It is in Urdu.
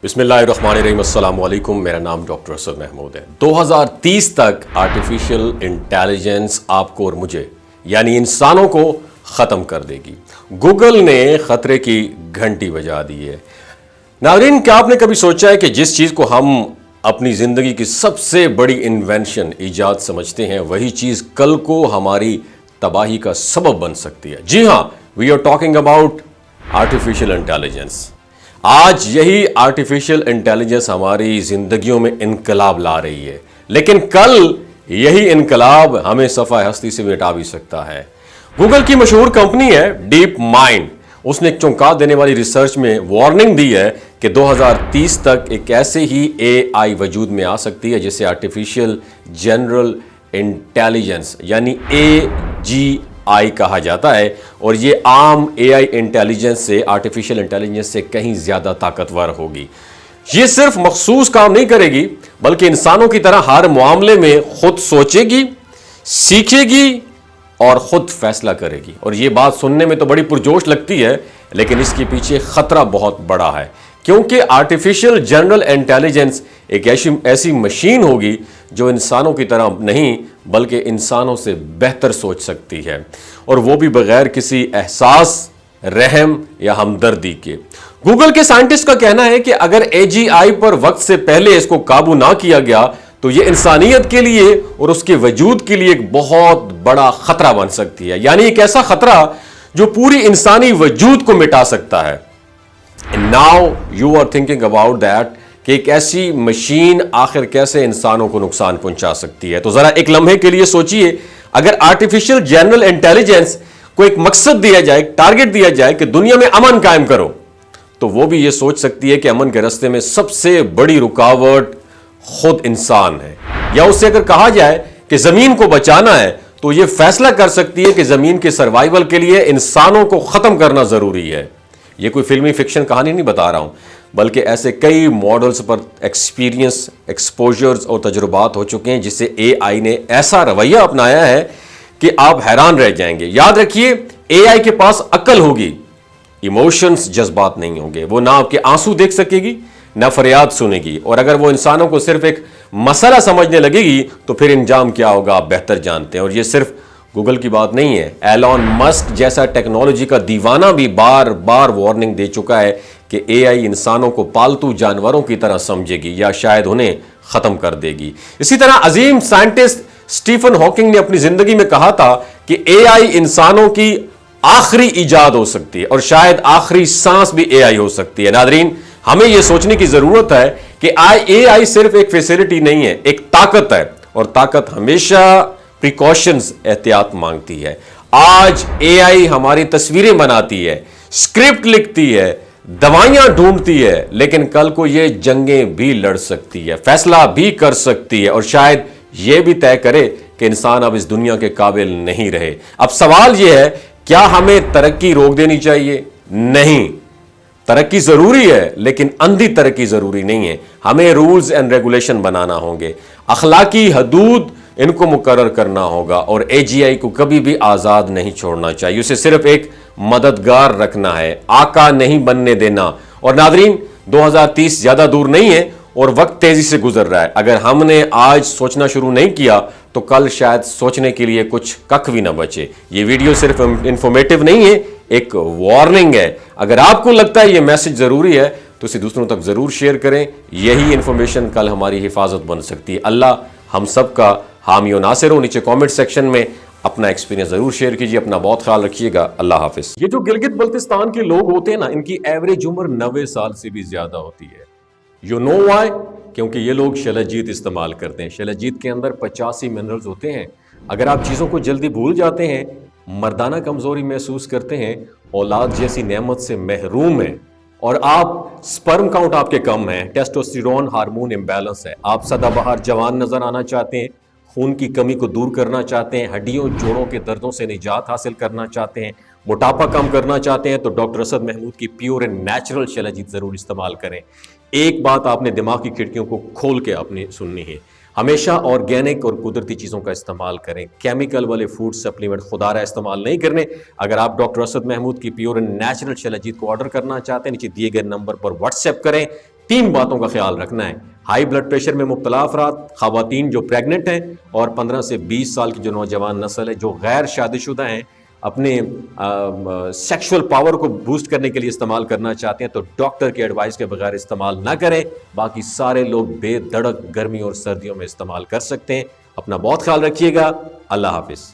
بسم اللہ الرحمن الرحیم، السلام علیکم۔ میرا نام ڈاکٹر اسد محمود ہے۔ 2030 تک آرٹیفیشل انٹیلیجنس آپ کو اور مجھے یعنی انسانوں کو ختم کر دے گی۔ گوگل نے خطرے کی گھنٹی بجا دی ہے۔ ناظرین، کیا آپ نے کبھی سوچا ہے کہ جس چیز کو ہم اپنی زندگی کی سب سے بڑی انوینشن ایجاد سمجھتے ہیں، وہی چیز کل کو ہماری تباہی کا سبب بن سکتی ہے؟ جی ہاں، we are talking about artificial intelligence. آج یہی آرٹیفیشل انٹیلیجنس ہماری زندگیوں میں انقلاب لا رہی ہے، لیکن کل یہی انقلاب ہمیں صفحہ ہستی سے مٹا بھی سکتا ہے۔ گوگل کی مشہور کمپنی ہے ڈیپ مائنڈ، اس نے ایک چونکا دینے والی ریسرچ میں وارننگ دی ہے کہ 2030 تک ایک ایسے ہی اے آئی وجود میں آ سکتی ہے جسے آرٹیفیشل جنرل انٹیلیجنس یعنی AGI کہا جاتا ہے، اور یہ عام اے آئی انٹیلیجنس سے، آرٹیفیشل انٹیلیجنس سے کہیں زیادہ طاقتور ہوگی۔ یہ صرف مخصوص کام نہیں کرے گی، بلکہ انسانوں کی طرح ہر معاملے میں خود سوچے گی، سیکھے گی اور خود فیصلہ کرے گی۔ اور یہ بات سننے میں تو بڑی پرجوش لگتی ہے، لیکن اس کے پیچھے خطرہ بہت بڑا ہے، کیونکہ آرٹیفیشل جنرل انٹیلیجنس ایک ایسی مشین ہوگی جو انسانوں کی طرح نہیں بلکہ انسانوں سے بہتر سوچ سکتی ہے، اور وہ بھی بغیر کسی احساس، رحم یا ہمدردی کے۔ گوگل کے سائنٹسٹ کا کہنا ہے کہ اگر AGI پر وقت سے پہلے اس کو قابو نہ کیا گیا تو یہ انسانیت کے لیے اور اس کے وجود کے لیے ایک بہت بڑا خطرہ بن سکتی ہے، یعنی ایک ایسا خطرہ جو پوری انسانی وجود کو مٹا سکتا ہے۔ And now you are thinking about that کہ ایک ایسی مشین آخر کیسے انسانوں کو نقصان پہنچا سکتی ہے۔ تو ذرا ایک لمحے کے لیے سوچئے، اگر آرٹیفیشل جنرل انٹیلیجنس کو ایک مقصد دیا جائے، ایک ٹارگٹ دیا جائے کہ دنیا میں امن قائم کرو، تو وہ بھی یہ سوچ سکتی ہے کہ امن کے راستے میں سب سے بڑی رکاوٹ خود انسان ہے۔ یا اس سے اگر کہا جائے کہ زمین کو بچانا ہے تو یہ فیصلہ کر سکتی ہے کہ زمین کے سروائیول کے لیے انسانوں کو ختم کرنا ضروری ہے۔ یہ کوئی فلمی فکشن کہانی نہیں بتا رہا ہوں، بلکہ ایسے کئی ماڈلز پر ایکسپیرینس، ایکسپوجرز اور تجربات ہو چکے ہیں جس سے AI نے ایسا رویہ اپنایا ہے کہ آپ حیران رہ جائیں گے۔ یاد رکھیے، AI کے پاس عقل ہوگی، ایموشنز، جذبات نہیں ہوں گے۔ وہ نہ آپ کے آنسو دیکھ سکے گی، نہ فریاد سنے گی، اور اگر وہ انسانوں کو صرف ایک مسئلہ سمجھنے لگے گی تو پھر انجام کیا ہوگا آپ بہتر جانتے ہیں۔ اور یہ صرف گوگل کی بات نہیں ہے، ایلون مسک جیسا ٹیکنالوجی کا دیوانہ بھی بار بار وارننگ دے چکا ہے کہ AI انسانوں کو پالتو جانوروں کی طرح سمجھے گی یا شاید انہیں ختم کر دے گی۔ اسی طرح عظیم سائنٹسٹ اسٹیفن ہاکنگ نے اپنی زندگی میں کہا تھا کہ AI انسانوں کی آخری ایجاد ہو سکتی ہے، اور شاید آخری سانس بھی AI ہو سکتی ہے۔ ناظرین، ہمیں یہ سوچنے کی ضرورت ہے کہ AI صرف ایک فیسلٹی نہیں ہے، ایک طاقت ہے، اور طاقت ہمیشہ پریکاشنز، احتیاط مانگتی ہے۔ آج AI ہماری تصویریں بناتی ہے، اسکرپٹ لکھتی ہے، دوائیاں ڈھونڈتی ہے، لیکن کل کو یہ جنگیں بھی لڑ سکتی ہے، فیصلہ بھی کر سکتی ہے، اور شاید یہ بھی طے کرے کہ انسان اب اس دنیا کے قابل نہیں رہے۔ اب سوال یہ ہے، کیا ہمیں ترقی روک دینی چاہیے؟ نہیں، ترقی ضروری ہے، لیکن اندھی ترقی ضروری نہیں ہے۔ ہمیں رولز اینڈ ریگولیشن بنانا ہوں گے، اخلاقی حدود ان کو مقرر کرنا ہوگا، اور AGI کو کبھی بھی آزاد نہیں چھوڑنا چاہیے، اسے صرف ایک مددگار رکھنا ہے، آقا نہیں بننے دینا۔ اور ناظرین، 2030 زیادہ دور نہیں ہے اور وقت تیزی سے گزر رہا ہے۔ اگر ہم نے آج سوچنا شروع نہیں کیا تو کل شاید سوچنے کے لیے کچھ ککھ بھی نہ بچے۔ یہ ویڈیو صرف انفارمیٹیو نہیں ہے، ایک وارننگ ہے۔ اگر آپ کو لگتا ہے یہ میسج ضروری ہے تو اسے دوسروں تک ضرور شیئر کریں، یہی انفارمیشن کل ہماری حفاظت بن سکتی ہے۔ اللہ ہم سب کا حامی و ناصر ہو۔ نیچے کامنٹ سیکشن میں اپنا ایکسپیرینس ضرور شیئر کیجیے۔ اپنا بہت خیال رکھیے گا۔ اللہ حافظ۔ یہ جو گلگت بلتستان کے لوگ ہوتے ہیں نا، ان کی ایوریج عمر 90 سال سے بھی زیادہ ہوتی ہے۔ You know why? کیونکہ یہ لوگ شلجیت استعمال کرتے ہیں۔ شلجیت کے اندر 85 منرلز ہوتے ہیں۔ اگر آپ چیزوں کو جلدی بھول جاتے ہیں، مردانہ کمزوری محسوس کرتے ہیں، اولاد جیسی نعمت سے محروم ہیں، اور آپ سپرم کاؤنٹ آپ کے کم ہیں، ٹیسٹوسٹیرون ہارمون امبیلنس ہے، آپ سدا بہار جوان نظر آنا چاہتے ہیں، خون کی کمی کو دور کرنا چاہتے ہیں، ہڈیوں جوڑوں کے دردوں سے نجات حاصل کرنا چاہتے ہیں، موٹاپا کم کرنا چاہتے ہیں، تو ڈاکٹر اسد محمود کی پیور اینڈ نیچرل شلجیت ضرور استعمال کریں۔ ایک بات آپ نے دماغ کی کھڑکیوں کو کھول کے اپنی سننی ہے، ہمیشہ آرگینک اور قدرتی چیزوں کا استعمال کریں، کیمیکل والے فوڈ سپلیمنٹ خدارہ استعمال نہیں کرنے۔ اگر آپ ڈاکٹر اسد محمود کی پیور اینڈ نیچرل شلجیت کو آرڈر کرنا چاہتے ہیں، نیچے دیے گئے نمبر پر واٹس ایپ کریں، 3 باتوں کا خیال رکھنا ہے. ہائی بلڈ پریشر میں مبتلا افراد، خواتین جو پریگننٹ ہیں، اور 15 سے 20 سال کی جو نوجوان نسل ہے جو غیر شادی شدہ ہیں، اپنے سیکشول پاور کو بوسٹ کرنے کے لیے استعمال کرنا چاہتے ہیں تو ڈاکٹر کی ایڈوائس کے بغیر استعمال نہ کریں. باقی سارے لوگ بے دھڑک گرمی اور سردیوں میں استعمال کر سکتے ہیں. اپنا بہت خیال رکھیے گا. اللہ حافظ.